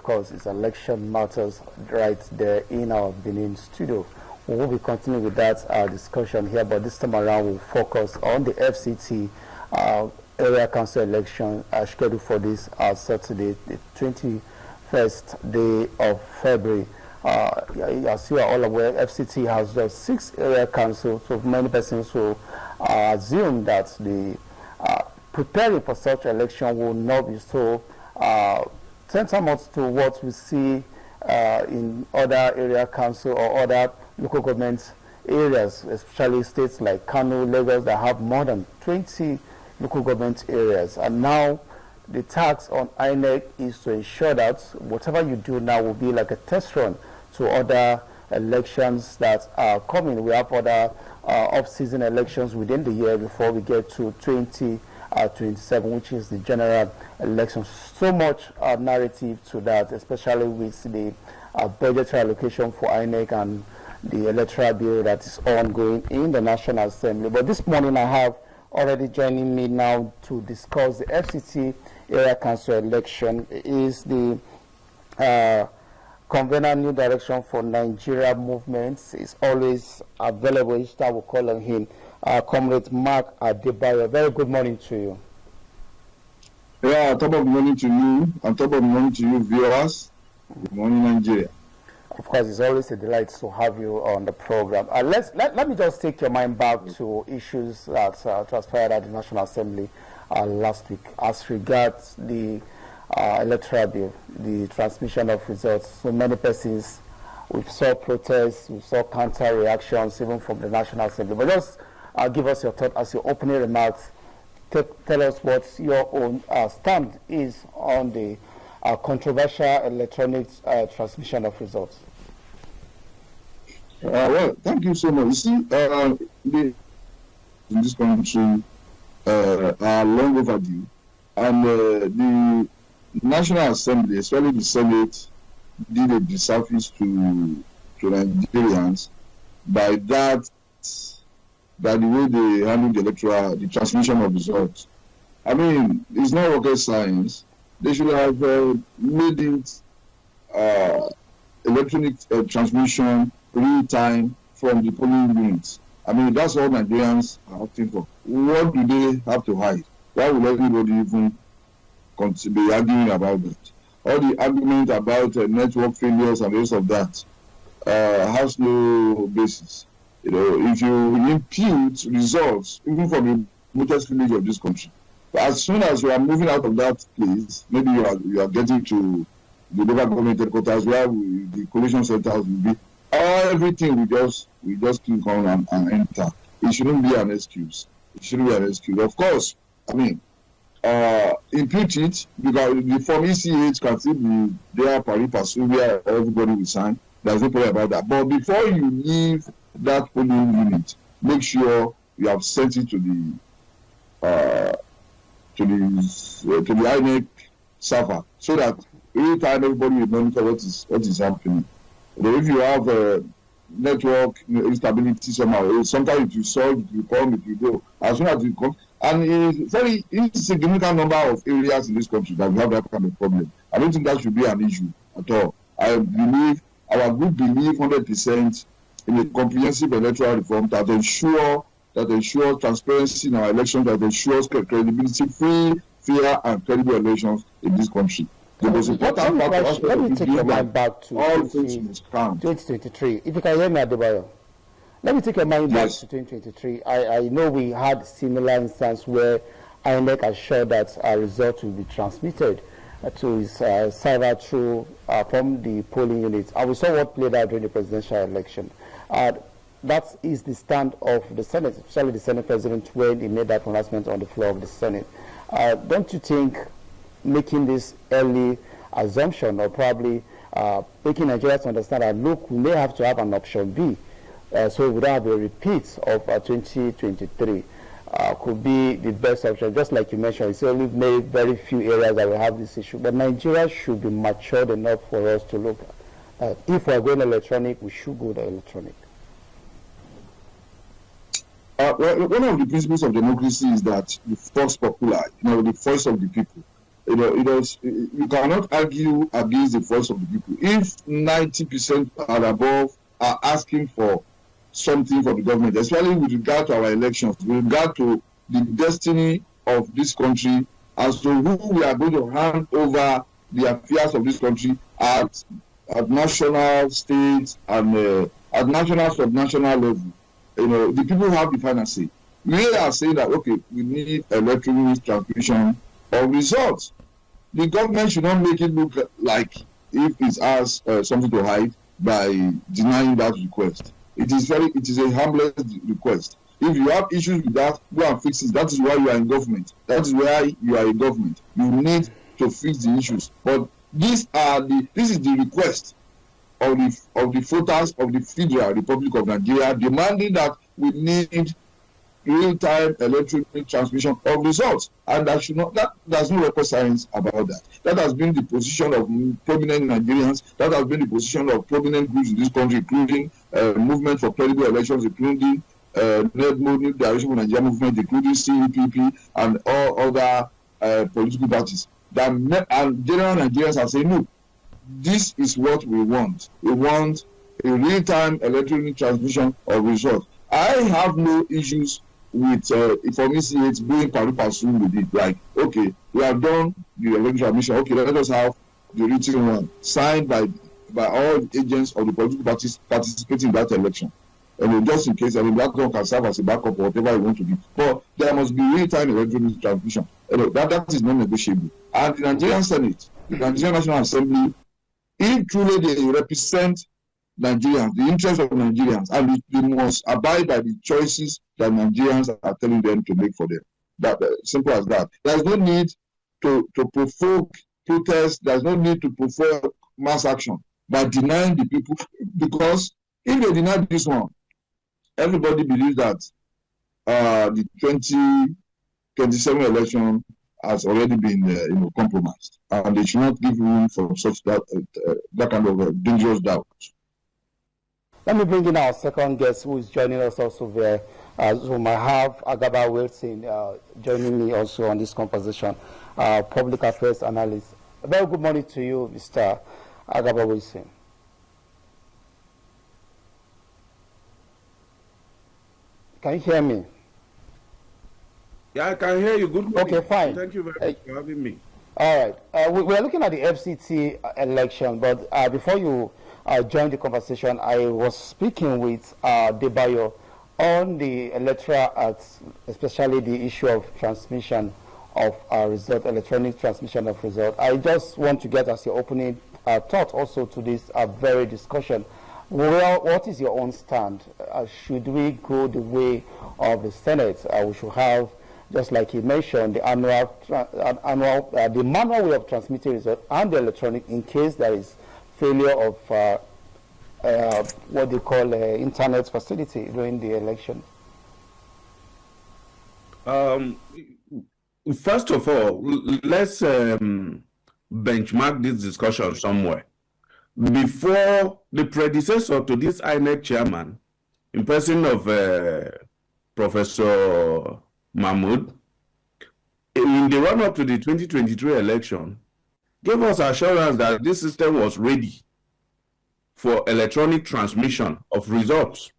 of course, is election matters right there in our Benin studio. We will be continuing with that discussion here, but this time around we'll focus on the FCT Area Council election scheduled for this Saturday, the 21st day of February. As you are all aware, FCT has just 6 area councils, so many persons will assume that the preparing for such election will not be so tantamount to what we see in other area council or other local government areas, especially states like Kano, Lagos, that have more than 20 local government areas. And now the task on INEC is to ensure that whatever you do now will be like a test run to other elections that are coming. We have other off-season elections within the year before we get to 2027, which is the general election. So much narrative to that, especially with the budgetary allocation for INEC and the electoral bill that is ongoing in the National Assembly. But this morning I have already joining me now to discuss the FCT Area Council election is the convener New Direction for Nigeria movements. Is always available each time we call on him. Comrade Mark Adebayo. Very good morning to you. Yeah, top of morning to you, and top of morning to you viewers. Good morning, Nigeria. Of course, it's always a delight to have you on the program. Let me just take your mind back to issues that transpired at the National Assembly last week as regards the electoral bill, the transmission of results. So many persons, we saw protests, we saw counter reactions even from the National Assembly. But just give us your thought as your opening remarks. Tell us what your own stand is on the controversial electronic transmission of results. Well, thank you so much. You see, in this country are long overdue, and the National Assembly, especially the Senate, did a disservice to Nigerians by the way they handled the transmission of results. I mean, it's not rocket science. They should have made it electronic transmission real time from the polling units. I mean, that's all Nigerians are opting for. What do they have to hide? Why would everybody even be arguing about that? All the argument about network failures and the rest of that has no basis. You know, if you impute results, even from the remotest village of this country, as soon as you are moving out of that place, maybe you are getting to the local government headquarters where the collation centers will be. Everything we just click on and enter. It shouldn't be an excuse. It shouldn't be an excuse. Of course, I mean, impute it because the form ECH can still be there, pari passu, where everybody will sign. There's no problem about that. But before you leave that polling unit, make sure you have sent it to the INEC server so that every time everybody will monitor what is happening. But if you have network instability somehow, sometimes it will solve, it will come, it will go. As soon as it comes, and it's a significant number of areas in this country that we have that kind of problem. I don't think that should be an issue at all. I believe, our group believe 100% in a comprehensive electoral reform that ensures transparency in our elections, that ensures credibility, free, fair, and credible elections in this country. Let me take your mind back to 2023. If you can hear me, Adebayo. Let me take your mind back to 2023. I know we had similar instance where INEC assured that our results will be transmitted to its server through from the polling units. And we saw what played out during the presidential election. That is the stand of the Senate, especially the Senate President when he made that pronouncement on the floor of the Senate. Don't you think making this early assumption or probably making Nigerians understand that, look, we may have to have an option B, so we don't have a repeat of 2023, could be the best option. Just like you mentioned, it's only made very few areas that will have this issue, but Nigeria should be matured enough for us to look at if we're going electronic, we should go to electronic. Well, one of the principles of democracy is that the force popular, the voice of the people. You cannot argue against the voice of the people. If 90% and above are asking for something from the government, especially with regard to our elections, with regard to the destiny of this country, as to who we are going to hand over the affairs of this country at national, state, and at national, subnational level, the people have the final say. We are saying that, okay, we need electronic transmission of results. The government should not make it look like if it has something to hide by denying that request. It is a harmless request. If you have issues with that, go and fix it. That is why you are in government. That is why you are in government. You need to fix the issues. But this is the request of the voters of the Federal Republic of Nigeria, demanding that we need real-time electronic transmission of results, and there's no rocket science about that. That has been the position of prominent Nigerians. That has been the position of prominent groups in this country, including Movement for Credible Elections, including NEDMO, New Direction for Nigeria Movement, including CEPP, and all other political parties. And general Nigerians are saying, no, this is what we want. We want a real-time electronic transmission of results. I have no issues with for me see it going pari passu with it. Like, okay, we have done the electronic transmission. Okay, let us have the written one signed by all agents of the political parties participating in that election. Just in case, that one can serve as a backup or whatever you want to do. But there must be real-time electronic transmission. That is non-negotiable. And the Nigerian Senate, the Nigerian National Assembly, if truly they represent Nigerians, the interests of Nigerians, and they must abide by the choices that Nigerians are telling them to make for them. That simple as that. There's no need to provoke protests. There's no need to provoke mass action by denying the people, because if they deny this one, everybody believes that the 2027 election has already been compromised, and they should not give room for such that kind of dangerous doubt. Let me bring in our second guest, who is joining us also there. So I have Agaba Wilson joining me also on this conversation, public affairs analyst. A very good morning to you, Mr. Agaba Wilson. Can you hear me? Yeah, I can hear you. Good morning. Okay, fine. Thank you very much for having me. All right. We're looking at the FCT election, but before you join the conversation, I was speaking with Debayo on the electoral acts, especially the issue of transmission of result, electronic transmission of result. I just want to get as your opening thought also to this very discussion. Well, what is your own stand? Should we go the way of the Senate? We should have, just like he mentioned, the the manual way of transmitting results and the electronic, in case there is failure of what they call internet facility during the election. First of all, let's benchmark this discussion somewhere. Before the predecessor to this INEC chairman, in person of Professor Mahmoud, in the run-up to the 2023 election, gave us assurance that this system was ready for electronic transmission of results.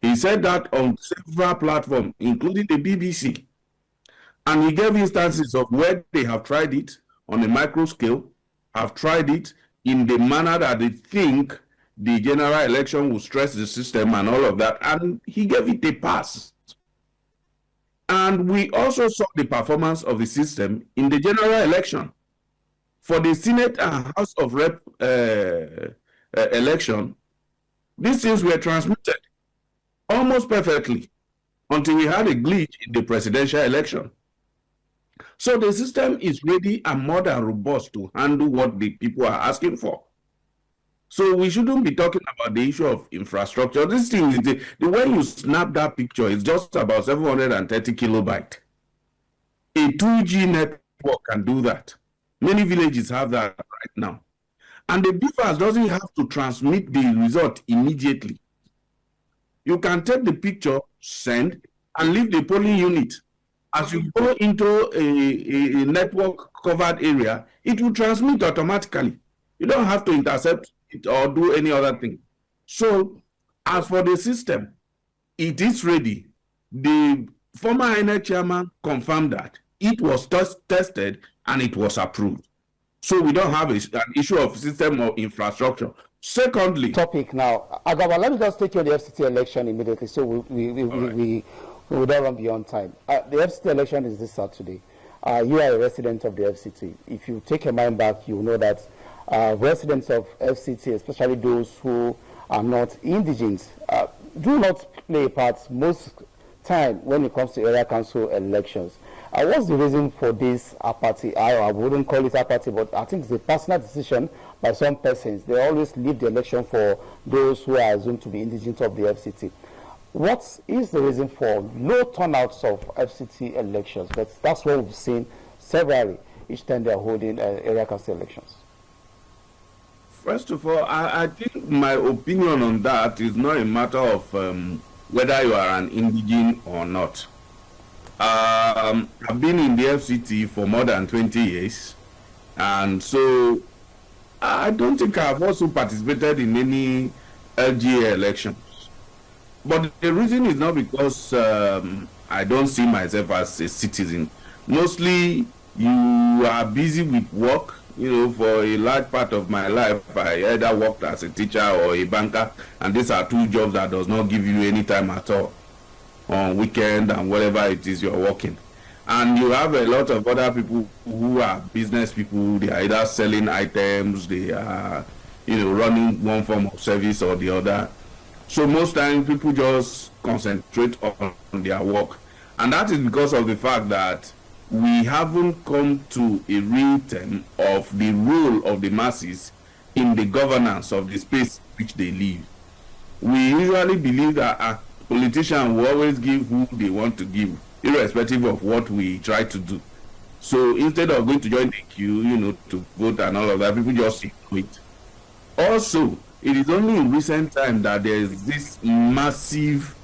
He said that on several platforms, including the BBC, and he gave instances of where they have tried it on a micro scale, have tried it in the manner that they think the general election will stress the system and all of that, and he gave it a pass. And we also saw the performance of the system in the general election. For the Senate and House of Rep election, these things were transmitted almost perfectly until we had a glitch in the presidential election. So the system is ready and more than robust to handle what the people are asking for. So we shouldn't be talking about the issue of infrastructure. This thing is the way you snap that picture is just about 730 kilobytes. A 2G network can do that. Many villages have that right now. And the BVAS doesn't have to transmit the result immediately. You can take the picture, send, and leave the polling unit. as you go into a network covered area, it will transmit automatically. You don't have to intercept it or do any other thing. So, as for the system, it is ready. The former INEC chairman confirmed that it was tested and it was approved. So we don't have an issue of system or infrastructure. Secondly, topic now, Agaba, let me just take you on the FCT election immediately, so we don't run beyond time. The FCT election is this Saturday. You are a resident of the FCT. If you take your mind back, you know that residents of FCT, especially those who are not indigenous, do not play a part most time when it comes to area council elections. What's the reason for this apathy? I wouldn't call it apathy, but I think it's a personal decision by some persons. They always leave the election for those who are assumed to be indigenous of the FCT. What is the reason for low turnouts of FCT elections? That's what we've seen severally each time they're holding area council elections. First of all, I think my opinion on that is not a matter of whether you are an indigene or not. I've been in the FCT for more than 20 years, and so I don't think I've also participated in any LGA elections. But the reason is not because I don't see myself as a citizen. Mostly, you are busy with work. You know, for a large part of my life, I either worked as a teacher or a banker, and these are two jobs that does not give you any time at all on weekend and whatever it is you're working. And you have a lot of other people who are business people. They are either selling items, they are, you know, running one form of service or the other. So most times people just concentrate on their work, and that is because of the fact that we haven't come to a real term of the role of the masses in the governance of the space which they live. We usually believe that a politician will always give who they want to give, irrespective of what we try to do. So instead of going to join the queue, you know, to vote and all of that, people just wait. Also, it is only in recent time that there is this massive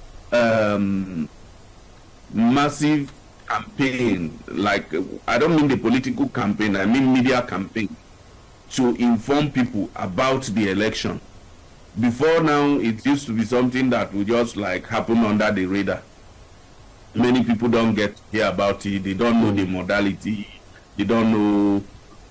campaign, like, I don't mean the political campaign, I mean media campaign, to inform people about the election. Before now, it used to be something that would just like happen under the radar. Many people don't get to hear about it, they don't know the modality, they don't know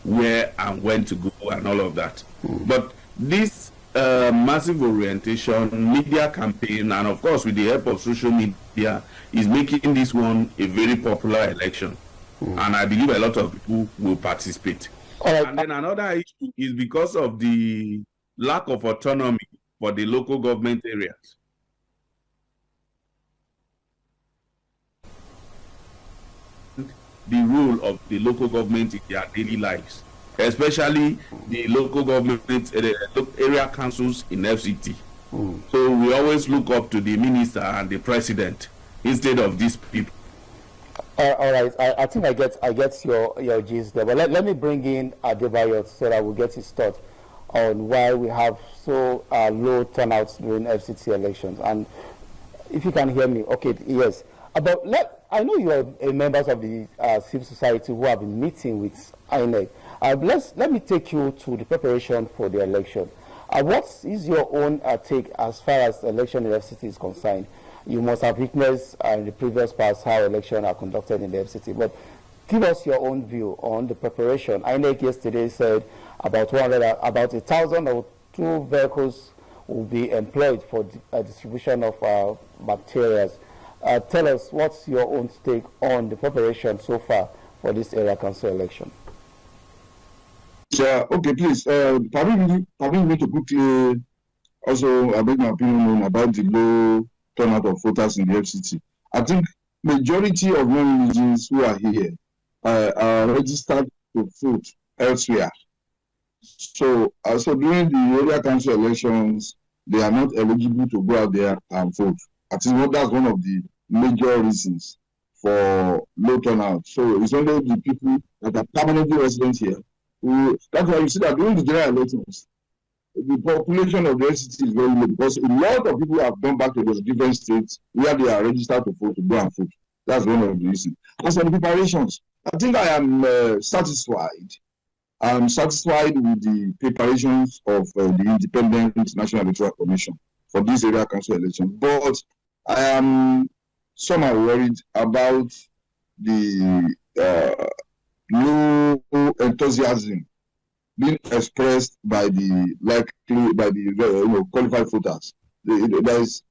where and when to go and all of that. But this massive orientation, media campaign, and of course with the help of social media, is making this one a very popular election. And I believe a lot of people will participate. And then another issue is because of the lack of autonomy for the local government areas. The role of the local government in their daily lives, especially the local government area councils in FCT. So we always look up to the minister and the president instead of these people. All right, I think I get your gist there, but let me bring in Adebayo so that we'll get his thought on why we have so low turnouts during FCT elections. And if you can hear me, okay, yes. I know you are members of the civil society who have been meeting with INEC. Let me take you to the preparation for the election. What is your own take as far as the election in the FCT is concerned? You must have witnessed in the previous past how elections are conducted in the FCT, but give us your own view on the preparation. INEC yesterday said about 1,000 or 2 vehicles will be employed for distribution of materials. Tell us what's your own take on the preparation so far for this area council election. Yeah, okay, please. Permit me to quickly also make my opinion about the low turnout of voters in the FCT. I think majority of non-indigenous who are here are registered to vote elsewhere. So during the area council elections, they are not eligible to go out there and vote. I think that's one of the major reasons for low turnout. So it's only the people that are permanently resident here. That's why you see that during the general elections, the population of the FCT is very low because a lot of people have gone back to those different states where they are registered to vote, to go and vote. That's one of the reasons. As for the preparations, I think I am satisfied. I'm satisfied with the preparations of the Independent National Electoral Commission for this area council election. But I am somehow worried about the low enthusiasm being expressed by the qualified voters. There's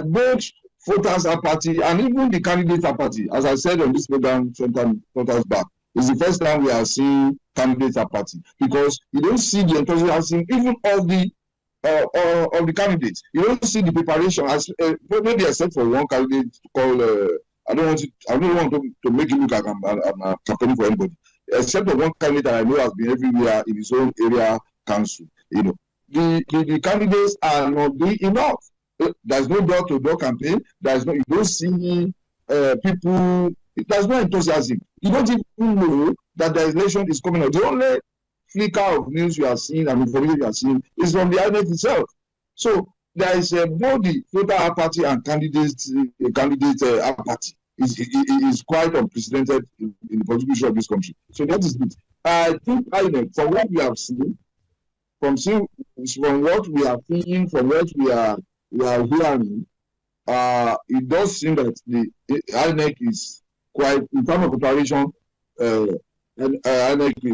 both voters apathy and even the candidate apathy. As I said on this program sometime back, it's the first time we are seeing candidate apathy because you don't see the enthusiasm even of the candidates. You don't see the preparation as maybe except for one candidate called I don't want to make it look like I'm campaigning for anybody. Except for one candidate that I know has been everywhere in his own area council. The candidates are not doing enough. There's no door-to-door campaign. You don't see people. There's no enthusiasm. You don't even know that the election is coming out. The only flicker of news you are seeing and information you are seeing is from the INEC itself. So there is both the voter apathy and candidate apathy is quite unprecedented in the political issue of this country. So that is it. I think INEC, from what we have seen, from what we are seeing, from what we are hearing, it does seem that the INEC is quite, in terms of preparation, INEC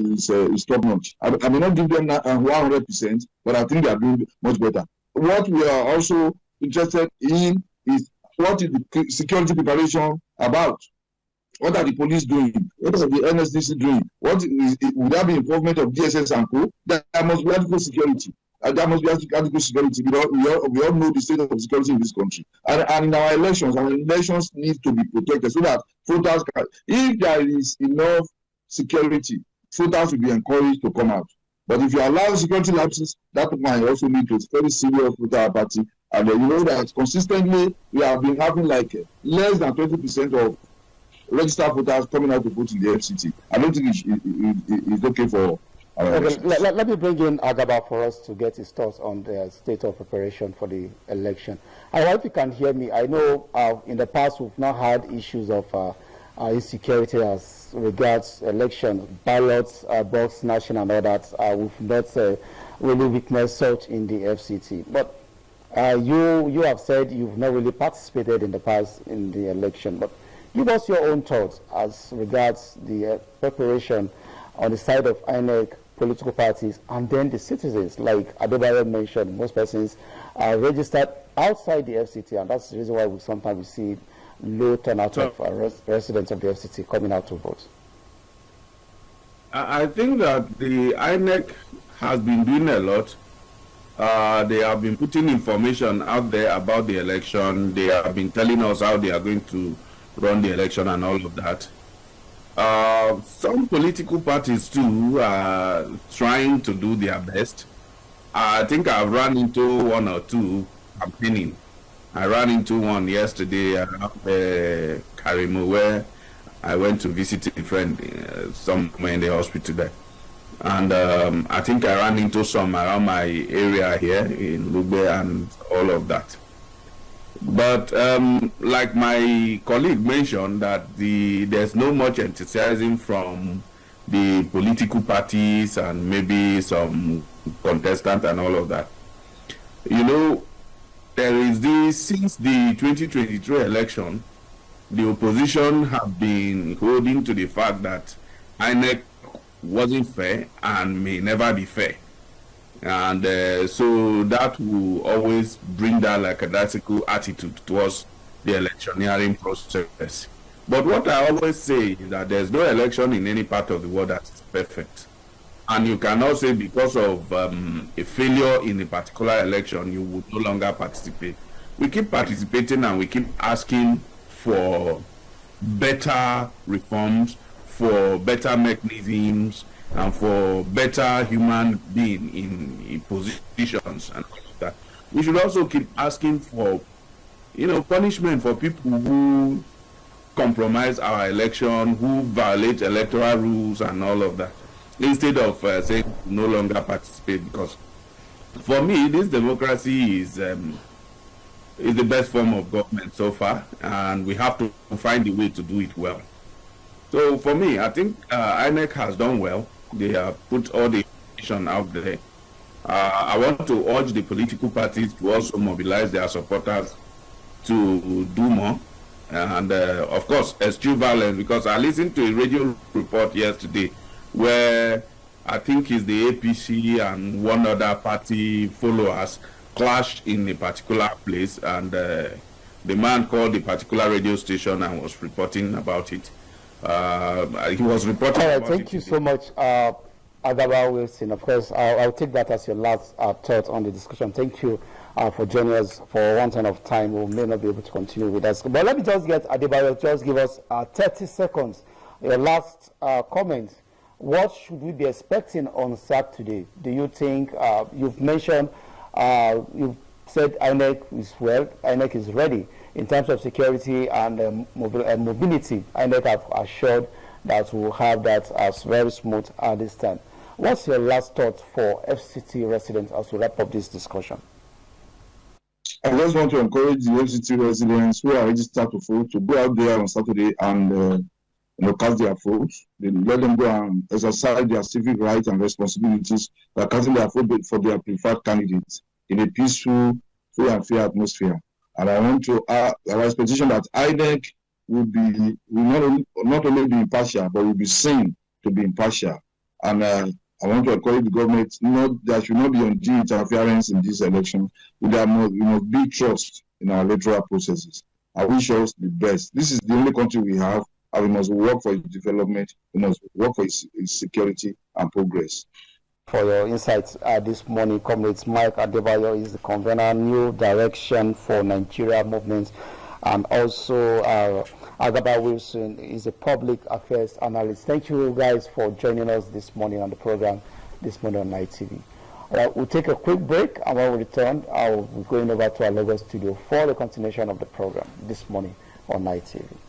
is top notch. I may not give them 100%, but I think they are doing much better. What we are also interested in is what is the security preparation about? What are the police doing? What are the NSDC doing? Would there be involvement of DSS and co? There must be adequate security. There must be adequate security. We all know the state of security in this country. And in our elections need to be protected so that voters can, if there is enough security, voters will be encouraged to come out. But if you allow security lapses, that might also lead to very serious voter apathy. And you know that consistently we have been having like less than 20% of registered voters coming out to vote in the FCT. I don't think it's okay for our elections. Let me bring in Agaba for us to get his thoughts on the state of preparation for the election. I hope you can hear me. I know in the past we've not had issues of insecurity as regards election, ballots, box snatching and all that. We've not really witnessed such in the FCT. But you have said you've not really participated in the past in the election. But give us your own thoughts as regards the preparation on the side of INEC, political parties, and then the citizens. Like Adebayo mentioned, most persons are registered outside the FCT, and that's the reason why sometimes we see low turnout of residents of the FCT coming out to vote. I think that the INEC has been doing a lot. They have been putting information out there about the election. They have been telling us how they are going to run the election and all of that. Some political parties too are trying to do their best. I think I've run into one or two campaigning. I ran into one yesterday around Karimo, where I went to visit a friend somewhere in the hospital there. And I think I ran into some around my area here in Lugbe and all of that. But like my colleague mentioned, that there's no much enthusiasm from the political parties and maybe some contestants and all of that. You know, there is since the 2023 election, the opposition have been holding to the fact that INEC wasn't fair and may never be fair. And so that will always bring that like a lackadaisical attitude towards the electioneering process. But what I always say is that there's no election in any part of the world that's perfect. And you cannot say because of a failure in a particular election, you would no longer participate. We keep participating and we keep asking for better reforms, for better mechanisms, and for better human being in positions and all of that. We should also keep asking for, punishment for people who compromise our election, who violate electoral rules and all of that, instead of saying no longer participate. Because for me, this democracy is is the best form of government so far, and we have to find a way to do it well. So for me, I think INEC has done well. They have put all the information out there. I want to urge the political parties to also mobilize their supporters to do more. And of course, eschew violence, because I listened to a radio report yesterday where I think it's the APC and one other party followers clashed in a particular place, and the man called the particular radio station and was reporting about it. He was reporting all right, about thank it you today. so much, Agaba Wilson. Of course, I'll take that as your last thought on the discussion. Thank you for joining us for one turn of time. We may not be able to continue with us. But let me just get Adebayo, just give us 30 seconds, your last comment. What should we be expecting on Saturday? Do you think, you've mentioned, you've said INEC is well, INEC is ready in terms of security and mobility. INEC have assured that we'll have that as very smooth at this time. What's your last thought for FCT residents as we wrap up this discussion? I just want to encourage the FCT residents who are registered to vote to go out there on Saturday and cast their votes. Let them go and exercise their civic rights and responsibilities by casting their vote for their preferred candidates in a peaceful, free and fair atmosphere. And I want to our expectation that INEC will not only be impartial, but will be seen to be impartial. And I want to encourage the government, there should not be undue interference in this election. We must build trust in our electoral processes. I wish us the best. This is the only country we have, and we must work for its development. We must work for its security and progress. For your insights this morning, Comrades Mike Adebayo is the convener, New Direction for Nigeria Movement, and also Agaba Wilson is a public affairs analyst. Thank you guys for joining us this morning on the program, this morning on Night TV. We'll take a quick break, and when we return, I'll be going over to our Lagos studio for the continuation of the program this morning on Night TV.